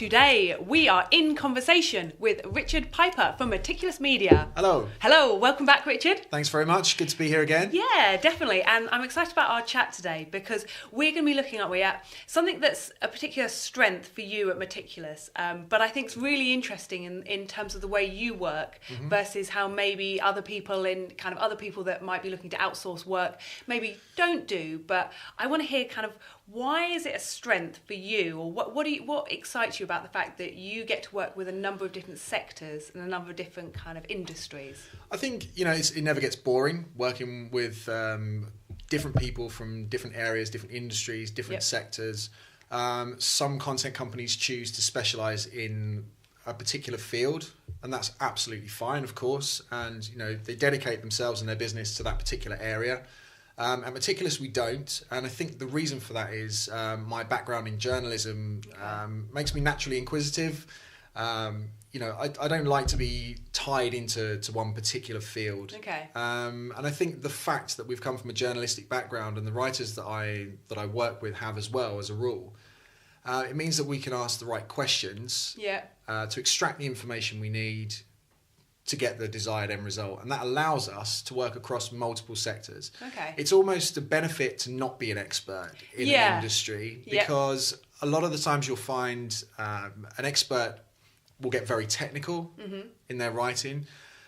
Today we are in conversation with Richard Piper from Meticulous Media. Hello. Hello, welcome back, Richard. Thanks very much. Good to be here again. Yeah, definitely. And I'm excited about our chat today because we're going to be looking at something that's a particular strength for you at Meticulous, but I think it's really interesting in terms of the way you work versus how maybe other people that might be looking to outsource work maybe don't do. But I want to hear kind of why is it a strength for you, or what excites you about the fact that you get to work with a number of different sectors and a number of different kind of industries? I think, it never gets boring working with different people from different areas, different industries, different sectors. Some content companies choose to specialize in a particular field, and that's absolutely fine, of course. And, they dedicate themselves and their business to that particular area. At Meticulous, we don't, and I think the reason for that is my background in journalism makes me naturally inquisitive. I don't like to be tied into one particular field. Okay. And I think the fact that we've come from a journalistic background, and the writers that I work with have as well, as a rule, it means that we can ask the right questions to extract the information we need to get the desired end result, and that allows us to work across multiple sectors. Okay. It's almost a benefit to not be an expert in an industry, because a lot of the times you'll find an expert will get very technical in their writing,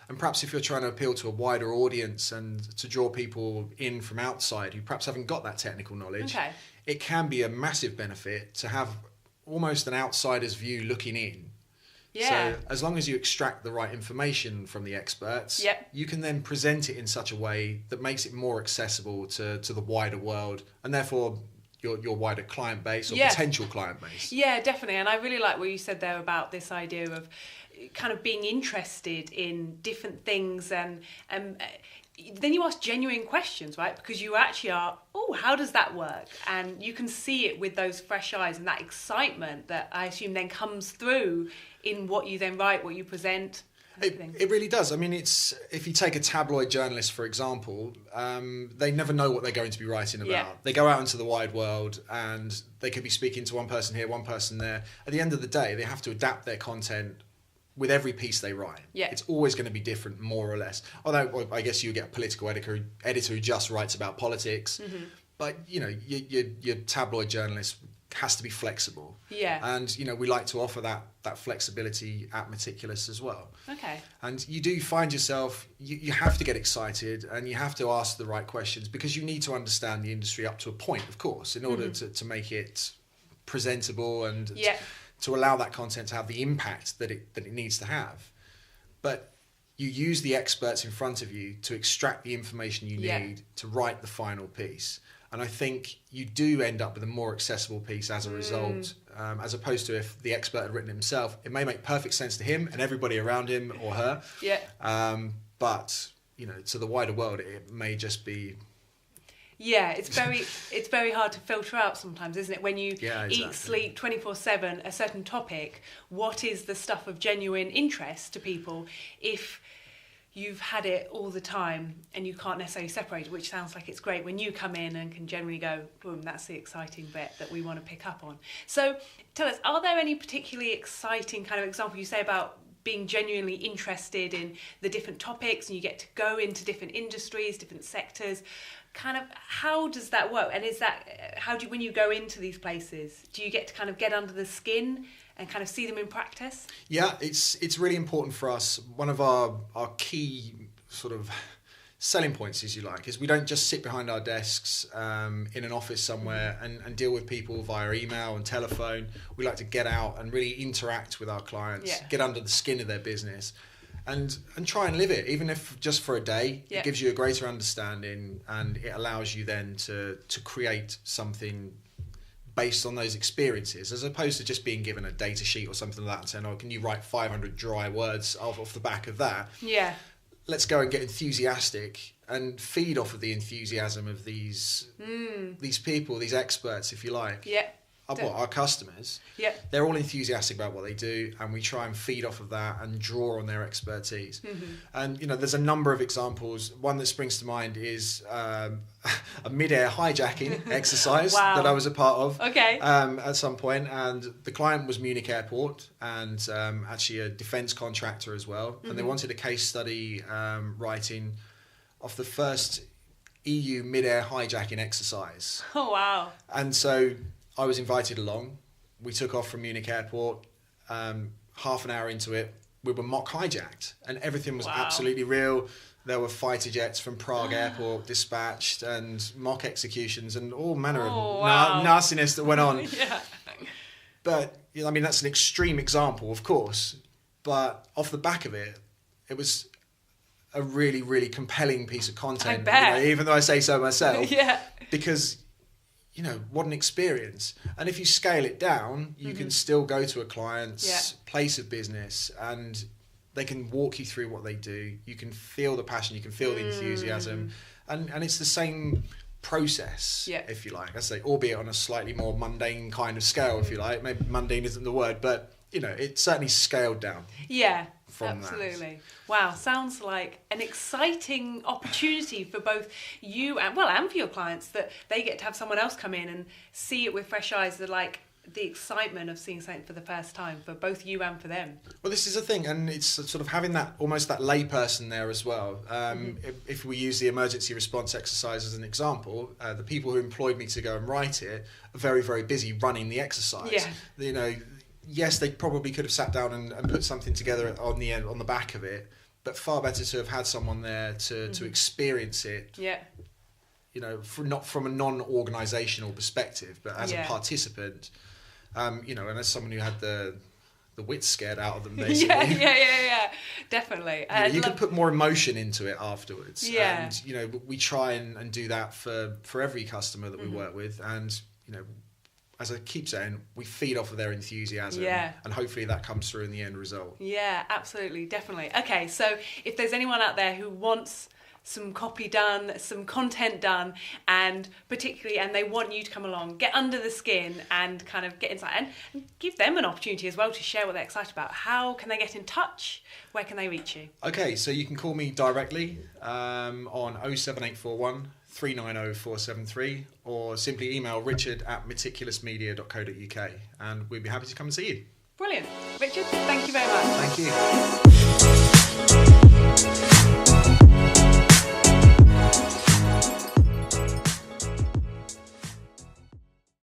and perhaps if you're trying to appeal to a wider audience and to draw people in from outside who perhaps haven't got that technical knowledge, it can be a massive benefit to have almost an outsider's view looking in. So as long as you extract the right information from the experts, you can then present it in such a way that makes it more accessible to the wider world, and therefore your wider client base or potential client base. Yeah, definitely. And I really like what you said there about this idea of kind of being interested in different things, and then you ask genuine questions, right? Because you actually are, how does that work? And you can see it with those fresh eyes and that excitement that I assume then comes through in what you then write, what you present. It really does. I mean, if you take a tabloid journalist, for example, they never know what they're going to be writing about. Yeah. They go out into the wide world and they could be speaking to one person here, one person there. At the end of the day, they have to adapt their content with every piece they write. Yeah. It's always going to be different, more or less. Although I guess you get a political editor who just writes about politics. But, your tabloid journalist has to be flexible. Yeah. And, we like to offer that flexibility at Meticulous as well. Okay. And you do find yourself, you have to get excited and you have to ask the right questions, because you need to understand the industry up to a point, of course, in order to make it presentable and to allow that content to have the impact that it needs to have. But you use the experts in front of you to extract the information you need to write the final piece. And I think you do end up with a more accessible piece as a result, as opposed to if the expert had written it himself. It may make perfect sense to him and everybody around him or her. Yeah. But, to the wider world, it may just be... Yeah, it's very hard to filter out sometimes, isn't it? When you eat, sleep 24/7 a certain topic, what is the stuff of genuine interest to people if you've had it all the time and you can't necessarily separate it, which sounds like it's great when you come in and can generally go, boom, that's the exciting bit that we want to pick up on. So tell us, are there any particularly exciting kind of example you say about being genuinely interested in the different topics and you get to go into different industries, different sectors? Kind of, how does that work? And is that, when you go into these places, do you get to kind of get under the skin and kind of see them in practice? Yeah, it's really important for us. One of our key sort of selling points, as you like, is we don't just sit behind our desks in an office somewhere and deal with people via email and telephone. We like to get out and really interact with our clients, get under the skin of their business, and try and live it, even if just for a day. It gives you a greater understanding, and it allows you then to create something based on those experiences, as opposed to just being given a data sheet or something like that and saying, can you write 500 dry words off the back of that? Yeah. Let's go and get enthusiastic and feed off of the enthusiasm of these people, these experts, if you like. Yeah. our customers, they're all enthusiastic about what they do, and we try and feed off of that and draw on their expertise. And there's a number of examples. One that springs to mind is a mid-air hijacking exercise that I was a part of at some point, and the client was Munich Airport, and actually a defence contractor as well, and they wanted a case study writing off the first EU mid-air hijacking exercise. Oh, wow. And so I was invited along. We took off from Munich Airport. Half an hour into it, we were mock hijacked, and everything was absolutely real. There were fighter jets from Prague Airport dispatched, and mock executions, and all manner of nastiness that went on. But I mean, that's an extreme example, of course. But off the back of it, it was a really, really compelling piece of content. I bet. Even though I say so myself. Because, what an experience. And if you scale it down, you can still go to a client's place of business, and they can walk you through what they do. You can feel the passion, you can feel the enthusiasm. And it's the same process, if you like. I say, albeit on a slightly more mundane kind of scale, if you like. Maybe mundane isn't the word, but, it's certainly scaled down. Yeah. Absolutely. Wow, sounds like an exciting opportunity for both you and for your clients, that they get to have someone else come in and see it with fresh eyes. They're like the excitement of seeing something for the first time for both you and for them. Well, this is a thing, and it's sort of having that almost that layperson there as well. If we use the emergency response exercise as an example, the people who employed me to go and write it are very, very busy running the exercise. Yes, they probably could have sat down and put something together on the back of it, but far better to have had someone there to experience it. Not from a non-organisational perspective, but as a participant, and as someone who had the wits scared out of them, basically. Definitely. You can put more emotion into it afterwards. And we try and do that for every customer that we work with, and as I keep saying, we feed off of their enthusiasm, and hopefully that comes through in the end result. Yeah, absolutely, definitely. Okay, so if there's anyone out there who wants some copy done, some content done, and they want you to come along, get under the skin and kind of get inside, and give them an opportunity as well to share what they're excited about, how can they get in touch? Where can they reach you? Okay, so you can call me directly on 07841 390 473, or simply email richard@meticulousmedia.co.uk, and we'd be happy to come and see you. Brilliant. Richard, thank you very much. Thank you.